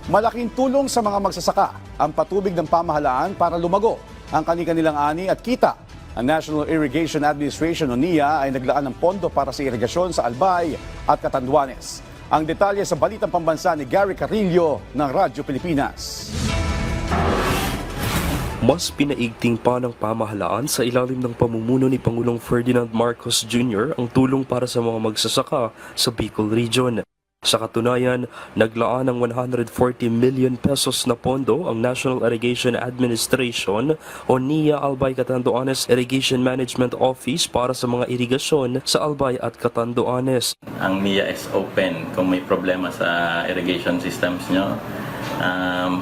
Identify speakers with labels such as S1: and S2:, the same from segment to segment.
S1: Malaking tulong sa mga magsasaka ang patubig ng pamahalaan para lumago ang kanilang ani at kita. Ang National Irrigation Administration o NIA ay naglaan ng pondo para sa irigasyon sa Albay at Catanduanes. Ang detalye sa Balitang Pambansa ni Gary Carillo ng Radyo Pilipinas.
S2: Mas pinaigting pa ng pamahalaan sa ilalim ng pamumuno ni Pangulong Ferdinand Marcos Jr. ang tulong para sa mga magsasaka sa Bicol Region. Sa katunayan, naglaan ng 140 million pesos na pondo ang National Irrigation Administration o NIA Albay Catanduanes Irrigation Management Office para sa mga irigasyon sa Albay at Catanduanes.
S3: Ang NIA is open kung may problema sa irrigation systems nyo.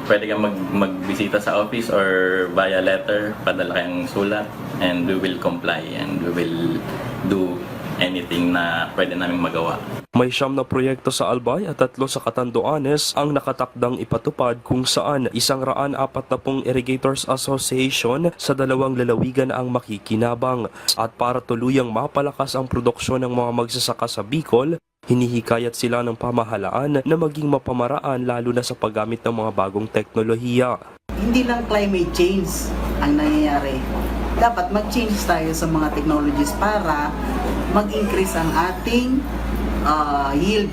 S3: Pwede kang magbisita sa office or via letter, padala kayong sulat, and we will comply and we will do anything na pwede naming magawa.
S2: May 9 na proyekto sa Albay at 3 sa Catanduanes ang nakatakdang ipatupad kung saan 140 Irrigators Association sa 2 lalawigan ang makikinabang. At para tuluyang mapalakas ang produksyon ng mga magsasaka sa Bicol, hinihikayat sila ng pamahalaan na maging mapamaraan lalo na sa paggamit ng mga bagong teknolohiya.
S4: Hindi lang climate change ang nangyayari. Dapat mag-change tayo sa mga technologies para mag-increase ang ating yield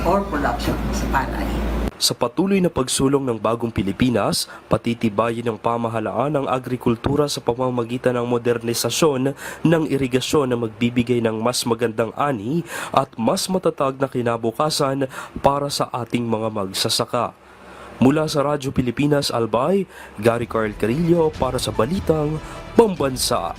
S4: or production sa palay.
S2: Sa patuloy na pagsulong ng bagong Pilipinas, patitibayin ng pamahalaan ang agrikultura sa pamamagitan ng modernisasyon ng irigasyon na magbibigay ng mas magandang ani at mas matatag na kinabukasan para sa ating mga magsasaka. Mula sa Radyo Pilipinas Albay, Gary Carl Carillo para sa Balitang Pambansa.